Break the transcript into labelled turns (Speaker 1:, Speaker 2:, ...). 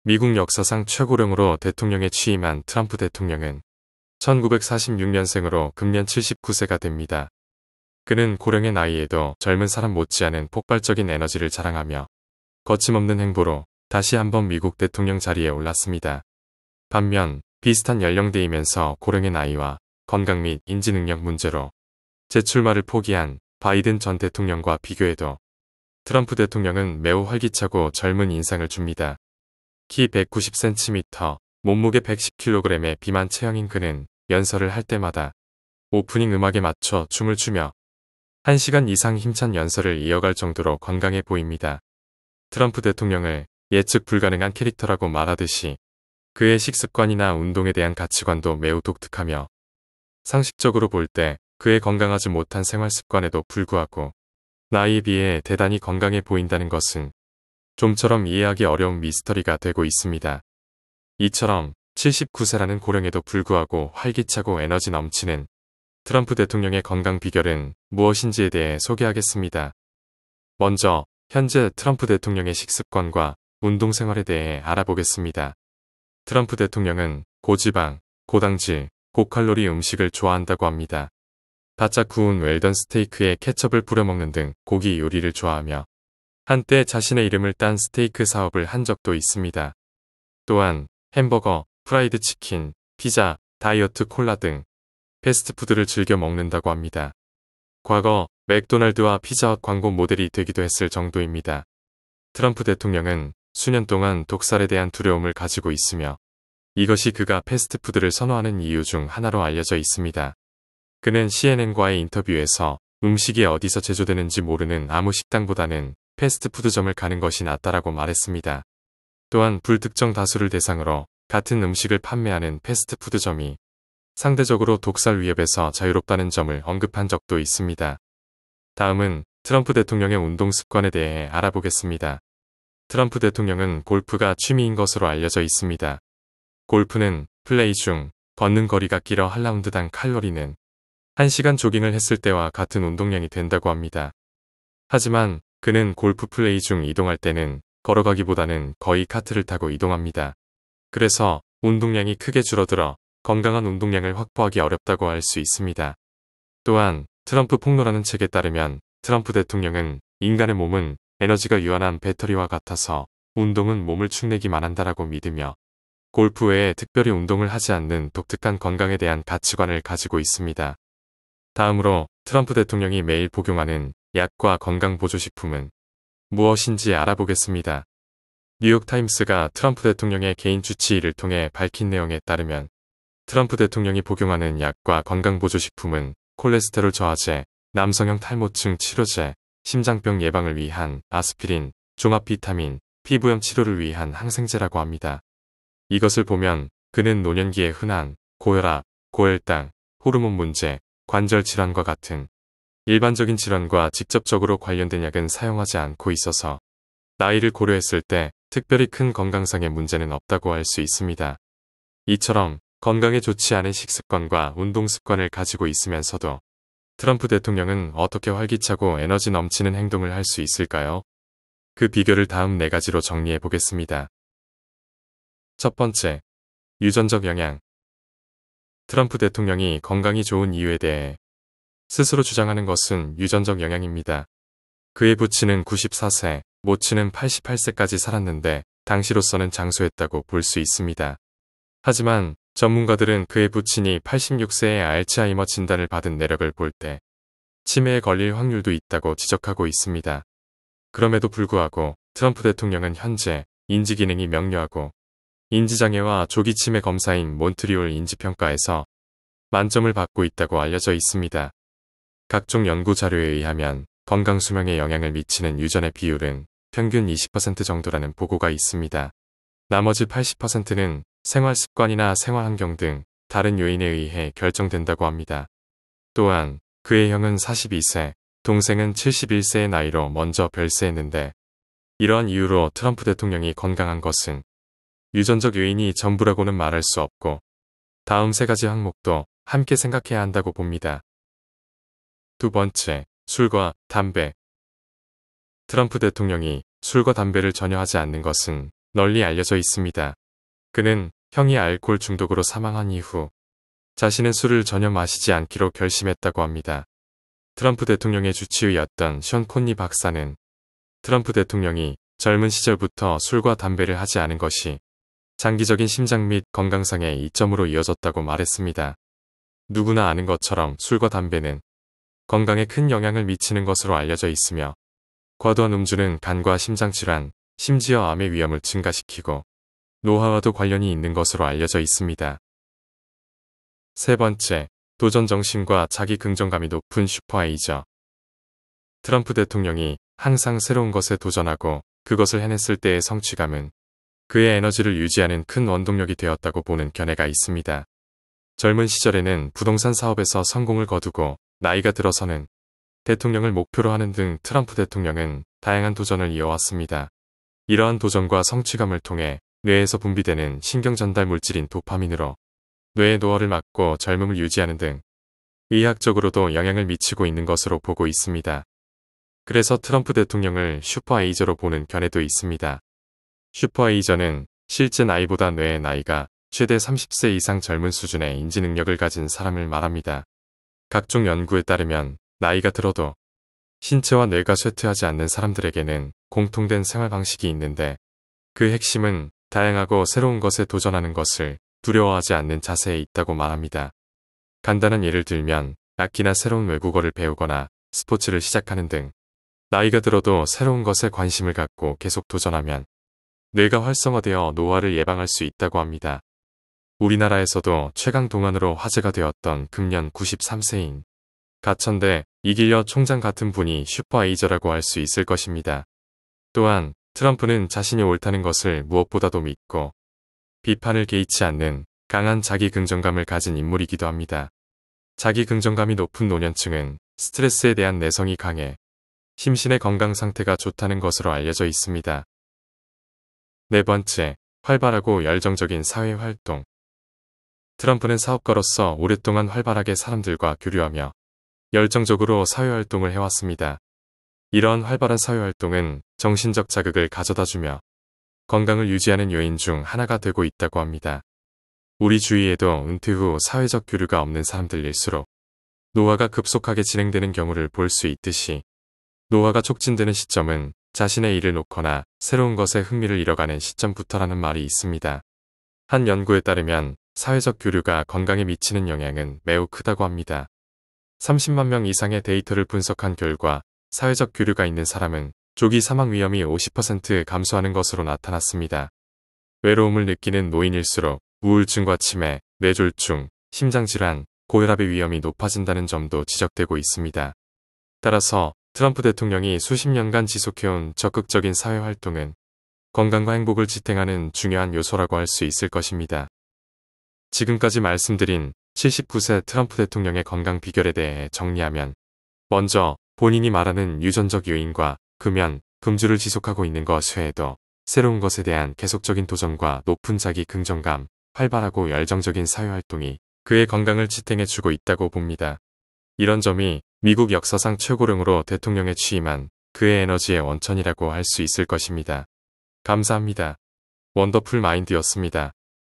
Speaker 1: 미국 역사상 최고령으로 대통령에 취임한 트럼프 대통령은 1946년생으로 금년 79세가 됩니다. 그는 고령의 나이에도 젊은 사람 못지않은 폭발적인 에너지를 자랑하며 거침없는 행보로 다시 한번 미국 대통령 자리에 올랐습니다. 반면 비슷한 연령대이면서 고령의 나이와 건강 및 인지 능력 문제로 재출마를 포기한 바이든 전 대통령과 비교해도 트럼프 대통령은 매우 활기차고 젊은 인상을 줍니다. 키 190cm, 몸무게 110kg의 비만 체형인 그는 연설을 할 때마다 오프닝 음악에 맞춰 춤을 추며 1시간 이상 힘찬 연설을 이어갈 정도로 건강해 보입니다. 트럼프 대통령을 예측 불가능한 캐릭터라고 말하듯이 그의 식습관이나 운동에 대한 가치관도 매우 독특하며 상식적으로 볼 때 그의 건강하지 못한 생활 습관에도 불구하고 나이에 비해 대단히 건강해 보인다는 것은 좀처럼 이해하기 어려운 미스터리가 되고 있습니다. 이처럼 79세라는 고령에도 불구하고 활기차고 에너지 넘치는 트럼프 대통령의 건강 비결은 무엇인지에 대해 소개하겠습니다. 먼저 현재 트럼프 대통령의 식습관과 운동 생활에 대해 알아보겠습니다. 트럼프 대통령은 고지방, 고당질, 고칼로리 음식을 좋아한다고 합니다. 바짝 구운 웰던 스테이크에 케첩을 뿌려 먹는 등 고기 요리를 좋아하며 한때 자신의 이름을 딴 스테이크 사업을 한 적도 있습니다. 또한 햄버거, 프라이드 치킨, 피자, 다이어트 콜라 등 패스트푸드를 즐겨 먹는다고 합니다. 과거 맥도날드와 피자헛 광고 모델이 되기도 했을 정도입니다. 트럼프 대통령은 수년 동안 독살에 대한 두려움을 가지고 있으며 이것이 그가 패스트푸드를 선호하는 이유 중 하나로 알려져 있습니다. 그는 CNN과의 인터뷰에서 음식이 어디서 제조되는지 모르는 아무 식당보다는 패스트푸드점을 가는 것이 낫다라고 말했습니다. 또한 불특정 다수를 대상으로 같은 음식을 판매하는 패스트푸드점이 상대적으로 독살 위협에서 자유롭다는 점을 언급한 적도 있습니다. 다음은 트럼프 대통령의 운동 습관에 대해 알아보겠습니다. 트럼프 대통령은 골프가 취미인 것으로 알려져 있습니다. 골프는 플레이 중 걷는 거리가 길어 한 라운드당 칼로리는 1시간 조깅을 했을 때와 같은 운동량이 된다고 합니다. 하지만 그는 골프 플레이 중 이동할 때는 걸어가기보다는 거의 카트를 타고 이동합니다. 그래서 운동량이 크게 줄어들어 건강한 운동량을 확보하기 어렵다고 할 수 있습니다. 또한 트럼프 폭로라는 책에 따르면 트럼프 대통령은 인간의 몸은 에너지가 유한한 배터리와 같아서 운동은 몸을 축내기만 한다라고 믿으며 골프 외에 특별히 운동을 하지 않는 독특한 건강에 대한 가치관을 가지고 있습니다. 다음으로 트럼프 대통령이 매일 복용하는 약과 건강보조식품은 무엇인지 알아보겠습니다. 뉴욕타임스가 트럼프 대통령의 개인 주치의를 통해 밝힌 내용에 따르면 트럼프 대통령이 복용하는 약과 건강보조식품은 콜레스테롤 저하제, 남성형 탈모증 치료제, 심장병 예방을 위한 아스피린, 종합 비타민, 피부염 치료를 위한 항생제라고 합니다. 이것을 보면 그는 노년기에 흔한 고혈압, 고혈당, 호르몬 문제, 관절 질환과 같은 일반적인 질환과 직접적으로 관련된 약은 사용하지 않고 있어서 나이를 고려했을 때 특별히 큰 건강상의 문제는 없다고 할 수 있습니다. 이처럼 건강에 좋지 않은 식습관과 운동 습관을 가지고 있으면서도 트럼프 대통령은 어떻게 활기차고 에너지 넘치는 행동을 할 수 있을까요? 그 비결을 다음 4가지로 정리해 보겠습니다. 첫 번째, 유전적 영향. 트럼프 대통령이 건강이 좋은 이유에 대해 스스로 주장하는 것은 유전적 영향입니다. 그의 부친은 94세, 모친은 88세까지 살았는데 당시로서는 장수했다고 볼 수 있습니다. 하지만 전문가들은 그의 부친이 86세에 알츠하이머 진단을 받은 내력을 볼 때 치매에 걸릴 확률도 있다고 지적하고 있습니다. 그럼에도 불구하고 트럼프 대통령은 현재 인지기능이 명료하고 인지장애와 조기치매 검사인 몬트리올 인지평가에서 만점을 받고 있다고 알려져 있습니다. 각종 연구 자료에 의하면 건강수명에 영향을 미치는 유전의 비율은 평균 20% 정도라는 보고가 있습니다. 나머지 80%는 생활 습관이나 생활 환경 등 다른 요인에 의해 결정된다고 합니다. 또한 그의 형은 42세, 동생은 71세의 나이로 먼저 별세했는데 이러한 이유로 트럼프 대통령이 건강한 것은 유전적 요인이 전부라고는 말할 수 없고 다음 3가지 항목도 함께 생각해야 한다고 봅니다. 두 번째, 술과 담배. 트럼프 대통령이 술과 담배를 전혀 하지 않는 것은 널리 알려져 있습니다. 그는 형이 알코올 중독으로 사망한 이후 자신은 술을 전혀 마시지 않기로 결심했다고 합니다. 트럼프 대통령의 주치의였던 션 콘리 박사는 트럼프 대통령이 젊은 시절부터 술과 담배를 하지 않은 것이 장기적인 심장 및 건강상의 이점으로 이어졌다고 말했습니다. 누구나 아는 것처럼 술과 담배는 건강에 큰 영향을 미치는 것으로 알려져 있으며 과도한 음주는 간과 심장질환, 심지어 암의 위험을 증가시키고 노화와도 관련이 있는 것으로 알려져 있습니다. 세 번째, 도전 정신과 자기 긍정감이 높은 슈퍼에이저. 트럼프 대통령이 항상 새로운 것에 도전하고 그것을 해냈을 때의 성취감은 그의 에너지를 유지하는 큰 원동력이 되었다고 보는 견해가 있습니다. 젊은 시절에는 부동산 사업에서 성공을 거두고 나이가 들어서는 대통령을 목표로 하는 등 트럼프 대통령은 다양한 도전을 이어왔습니다. 이러한 도전과 성취감을 통해 뇌에서 분비되는 신경전달 물질인 도파민으로 뇌의 노화를 막고 젊음을 유지하는 등 의학적으로도 영향을 미치고 있는 것으로 보고 있습니다. 그래서 트럼프 대통령을 슈퍼에이저로 보는 견해도 있습니다. 슈퍼에이저는 실제 나이보다 뇌의 나이가 최대 30세 이상 젊은 수준의 인지 능력을 가진 사람을 말합니다. 각종 연구에 따르면 나이가 들어도 신체와 뇌가 쇠퇴하지 않는 사람들에게는 공통된 생활 방식이 있는데 그 핵심은 다양하고 새로운 것에 도전하는 것을 두려워하지 않는 자세에 있다고 말합니다. 간단한 예를 들면 악기나 새로운 외국어를 배우거나 스포츠를 시작하는 등 나이가 들어도 새로운 것에 관심을 갖고 계속 도전하면 뇌가 활성화되어 노화를 예방할 수 있다고 합니다. 우리나라에서도 최강 동안으로 화제가 되었던 금년 93세인 가천대 이길려 총장 같은 분이 슈퍼에이저라고 할 수 있을 것입니다. 또한 트럼프는 자신이 옳다는 것을 무엇보다도 믿고 비판을 개의치 않는 강한 자기 긍정감을 가진 인물이기도 합니다. 자기 긍정감이 높은 노년층은 스트레스에 대한 내성이 강해 심신의 건강 상태가 좋다는 것으로 알려져 있습니다. 네 번째, 활발하고 열정적인 사회활동. 트럼프는 사업가로서 오랫동안 활발하게 사람들과 교류하며 열정적으로 사회활동을 해왔습니다. 이러한 활발한 사회활동은 정신적 자극을 가져다주며 건강을 유지하는 요인 중 하나가 되고 있다고 합니다. 우리 주위에도 은퇴 후 사회적 교류가 없는 사람들일수록 노화가 급속하게 진행되는 경우를 볼 수 있듯이 노화가 촉진되는 시점은 자신의 일을 놓거나 새로운 것에 흥미를 잃어가는 시점부터라는 말이 있습니다. 한 연구에 따르면 사회적 교류가 건강에 미치는 영향은 매우 크다고 합니다. 30만 명 이상의 데이터를 분석한 결과 사회적 교류가 있는 사람은 조기 사망 위험이 50% 감소하는 것으로 나타났습니다. 외로움을 느끼는 노인일수록 우울증과 치매, 뇌졸중, 심장질환, 고혈압의 위험이 높아진다는 점도 지적되고 있습니다. 따라서 트럼프 대통령이 수십 년간 지속해온 적극적인 사회활동은 건강과 행복을 지탱하는 중요한 요소라고 할 수 있을 것입니다. 지금까지 말씀드린 79세 트럼프 대통령의 건강 비결에 대해 정리하면 먼저 본인이 말하는 유전적 요인과 금연, 금주를 지속하고 있는 것 외에도 새로운 것에 대한 계속적인 도전과 높은 자기 긍정감, 활발하고 열정적인 사회활동이 그의 건강을 지탱해주고 있다고 봅니다. 이런 점이 미국 역사상 최고령으로 대통령에 취임한 그의 에너지의 원천이라고 할 수 있을 것입니다. 감사합니다. 원더풀 마인드였습니다.